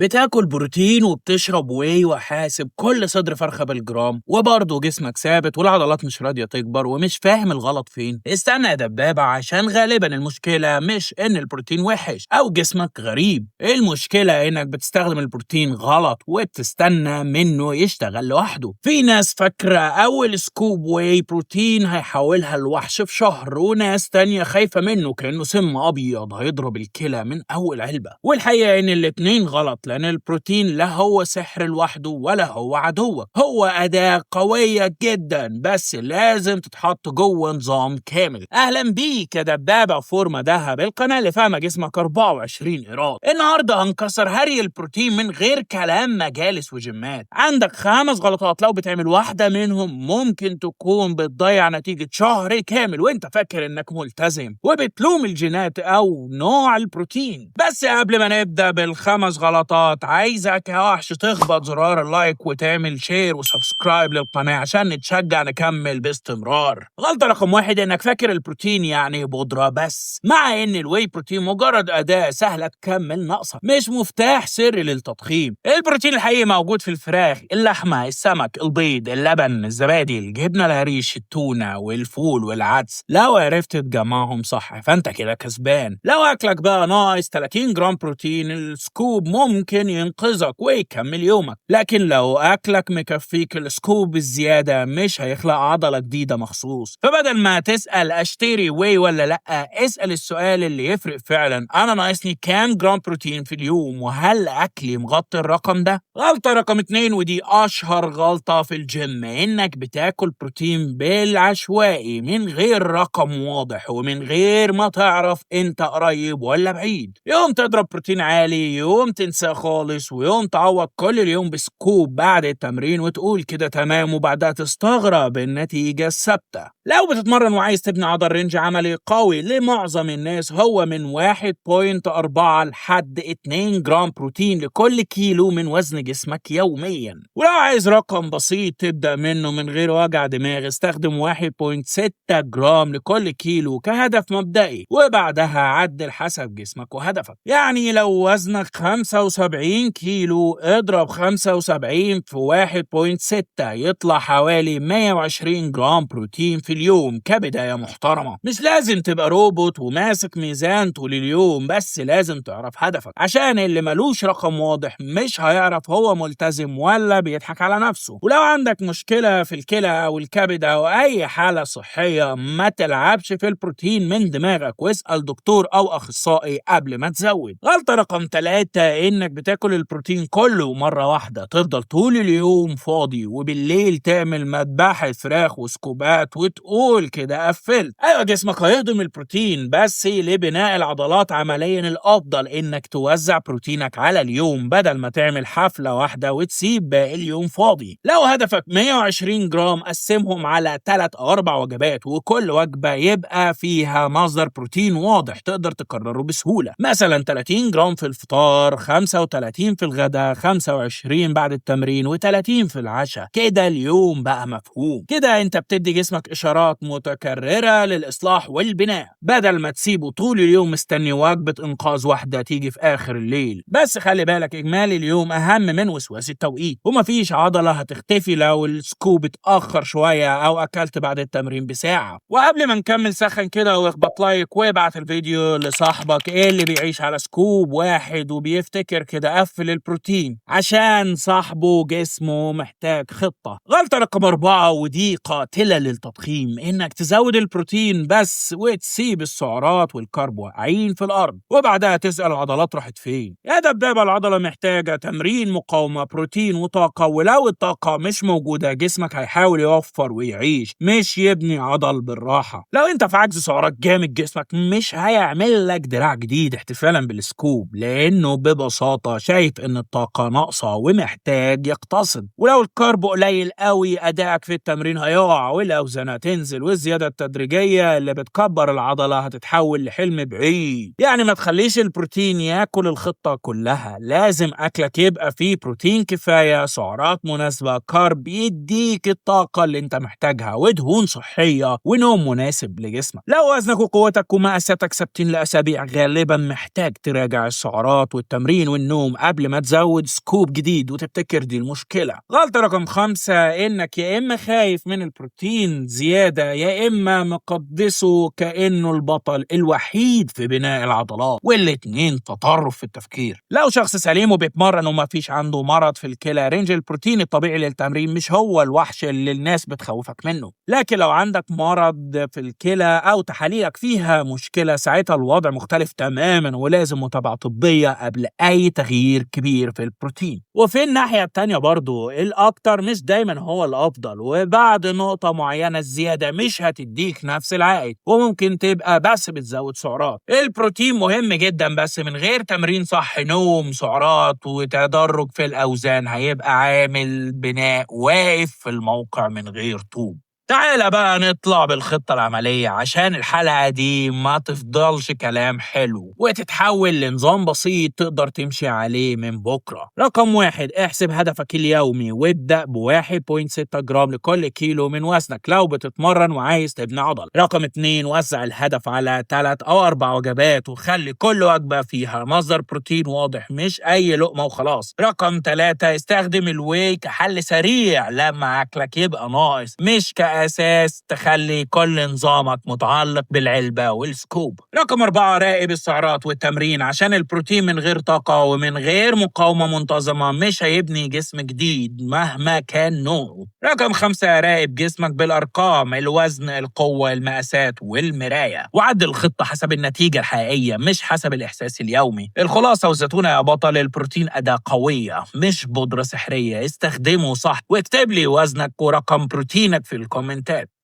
بتاكل بروتين وبتشرب واي وحاسب كل صدر فرخة بالجرام، وبرضه جسمك ثابت والعضلات مش راضية تكبر ومش فاهم الغلط فين. استنى يا دبابة، عشان غالبا المشكلة مش ان البروتين وحش او جسمك غريب، المشكلة انك بتستخدم البروتين غلط وبتستنى منه يشتغل لوحده. في ناس فاكرة اول سكوب واي بروتين هيحولها لوحش في شهر، وناس تانية خايفة منه كأنه سم ابيض هيضرب الكلى من اول علبة. والحقيقة ان الاتنين غلط، لأن البروتين لا هو سحر لوحده ولا هو عدوك، هو أداة قوية جدا بس لازم تتحط جوه نظام كامل. أهلا بيك يا دبابة فورمة دهب، القناة اللي فاهمة جسمك 24 قيراط. النهاردة هنكسر هري البروتين من غير كلام مجالس وجيمات. عندك 5 غلطات لو بتعمل واحدة منهم ممكن تكون بتضيع نتيجة شهر كامل وانت فاكر انك ملتزم وبتلوم الجينات او نوع البروتين. بس قبل ما نبدأ بالخمس غلطات، عايزك يا وحش تخبط زرار اللايك وتعمل شير وسبسكرايب للقناة عشان نتشجع نكمل باستمرار. غلطة رقم 1، انك فاكر البروتين يعني بودرة بس، مع ان الواي بروتين مجرد أداة سهلة تكمل ناقصك، مش مفتاح سري للتضخيم. البروتين الحقيقي موجود في الفراخ، اللحمة، السمك، البيض، اللبن، الزبادي، الجبنة القريش، التونة والفول والعدس. لو عرفت تجمعهم صح فانت كده كسبان. لو اكلك بقى ناقص 30 جرام بروتين، السكوب ممكن ينقذك ويكمل يومك، لكن لو اكلك مكفيك السكوب الزيادة مش هيخلق عضلة جديدة مخصوص. فبدل ما تسأل اشتري واي ولا لا، اسأل السؤال اللي يفرق فعلا: انا ناقصني كام جرام بروتين في اليوم، وهل اكلي مغطي الرقم ده؟ غلطة رقم 2، ودي اشهر غلطة في الجيم، انك بتاكل بروتين بالعشوائي من غير رقم واضح ومن غير ما تعرف انت قريب ولا بعيد. يوم تضرب بروتين عالي، يوم تنسى خالص، ويوم تعوض كل اليوم بسكوب بعد التمرين وتقول كده تمام، وبعدها تستغرب النتيجة الثابتة. لو بتتمرن وعايز تبني عضل، رينج عملي قوي لمعظم الناس هو من 1.4 لحد 2 جرام بروتين لكل كيلو من وزن جسمك يوميا. ولو عايز رقم بسيط تبدأ منه من غير وجع دماغ، استخدم 1.6 جرام لكل كيلو كهدف مبدئي، وبعدها عدل حسب جسمك وهدفك. يعني لو وزنك 75 كيلو، اضرب 75 في 1.6 يطلع حوالي 120 جرام بروتين في اليوم كبداية محترمة. مش لازم تبقى روبوت وماسك ميزان طول اليوم، بس لازم تعرف هدفك، عشان اللي ملوش رقم واضح مش هيعرف هو ملتزم ولا بيضحك على نفسه. ولو عندك مشكلة في الكلى أو الكبد أو أي حالة صحية، ما تلعبش في البروتين من دماغك، واسأل دكتور أو أخصائي قبل ما تزود. غلطة رقم 3، إنك بتاكل البروتين كله مرة واحدة، تفضل طول اليوم فاضي وبالليل تعمل مذبحة فراخ وسكوبات وتقول كده قفلت. أيوة، جسمك هيهضم البروتين، بس لبناء العضلات عمليا الأفضل إنك توزع بروتينك على اليوم بدل ما تعمل حفلة واحدة وتسيب باقي اليوم فاضي. لو هدفك 120 جرام، قسمهم على 3 أو 4 وجبات، وكل وجبة يبقى فيها مصدر بروتين واضح تقدر تكرره بسهولة. مثلا 30 جرام في الفطار، 35 في الغداء، 25 بعد التمرين، و30 في العشاء. كده اليوم بقى مفهوم. كده انت بتدي جسمك إشارات متكررة للإصلاح والبناء، بدل ما تسيبه طول اليوم مستني وجبة إنقاذ واحدة تيجي في آخر الليل. بس خلي بالك، إجمالي اليوم أهم من وسواس التوقيت، ومفيش عضلة هتختفي لو السكوب اتأخر شوية أو أكلت بعد التمرين بساعة. وقبل ما نكمل، سخن كده واخبط لايك وابعت الفيديو لصاحبك اللي بيعيش على سكوب واحد وبيفتكر كده قفل البروتين، عشان صاحبه جسمه محتاج خطة. غلطة رقم 4، ودي قاتلة للتضخيم، إنك تزود البروتين بس وتسيب السعرات والكرب واقعين في الأرض، وبعدها تسأل العضلات راحت فين. يا دبابة، العضلة محتاجة تمرين، مقاومة، بروتين وطاقة، ولو الطاقة مش موجودة جسمك هيحاول يوفر ويعيش، مش يبني عضل بالراحة. لو انت في عجز سعرات جامد، جسمك مش هيعمل لك دراع جديد احتفالا بالسكوب، لأنه ببساطة شايف إن الطاقة ناقصة ومحتاج يقتصد. ولو الكرب قليل قوي، أدائك في التمرين هيقع والأوزان هتنزل، والزيادة التدريجية اللي بتكبر العضلة هتتحول لحلم بعيد. يعني ما تخليش البروتين ياكل الخطة كلها، لازم أكلك يبقى فيه بروتين كفاية، سعرات مناسبة، كارب يديك الطاقة اللي انت محتاجها، ودهون صحية، ونوم مناسب لجسمك. لو وزنك وقوتك ومقاساتك ثابتين لأسابيع، غالبا محتاج تراجع السعرات والتمرين والنوم قبل ما تزود سكوب جديد وتبتكر دي المشكلة. غلطة رقم 5، إنك يا إما خايف من البروتين زيادة يا إما مقدسه كأنه البطل الوحيد في بناء العضلات، والاتنين تطرف في التفكير. لو شخص سليم وبيتمرن وما فيش عنده مرض في الكلى، رينج البروتين الطبيعي للتمرين مش هو الوحش اللي الناس بتخوفك منه. لكن لو عندك مرض في الكلى أو تحاليلك فيها مشكلة، ساعتها الوضع مختلف تماما، ولازم متابعة طبية قبل أي تغيير كبير في البروتين. وفي الناحية التانية برضو، الأكتر مش دايما هو الأفضل، وبعد نقطة معينة الزيادة مش هتديك نفس العائد، وممكن تبقى بس بتزود سعرات. البروتين مهم جدا، بس من غير تمرين صح، نوم، سعرات، وتدرج في الأوزان، هيبقى عامل بناء واقف في الموقع من غير طوب. تعالى بقى نطلع بالخطة العملية عشان الحلقة دي ما تفضلش كلام حلو وتتحول لنظام بسيط تقدر تمشي عليه من بكرة. رقم 1، احسب هدفك اليومي وابدأ ب1.6 جرام لكل كيلو من وزنك لو بتتمرن وعايز تبني عضل. رقم 2، وزع الهدف على 3 أو 4 وجبات، وخلي كل وجبة فيها مصدر بروتين واضح، مش أي لقمة وخلاص. رقم 3، استخدم الواي كحل سريع لما أكلك يبقى ناقص، مش أساس تخلي كل نظامك متعلق بالعلبة والسكوب. رقم 4، راقب السعرات والتمرين، عشان البروتين من غير طاقة ومن غير مقاومة منتظمة مش هيبني جسم جديد مهما كان نوعه. رقم 5، راقب جسمك بالأرقام، الوزن، القوة، المقاسات، والمراية، وعدل الخطة حسب النتيجة الحقيقية مش حسب الإحساس اليومي. الخلاصة والزتونة يا بطل، البروتين أداة قوية مش بودرة سحرية، استخدمه صح، واكتب لي وزنك ورقم بروتينك في الكومنتات.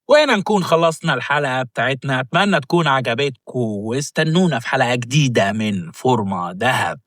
وهنا نكون خلصنا الحلقة بتاعتنا، أتمنى تكون عجبتكم، واستنونا في حلقة جديدة من فورمة دهب.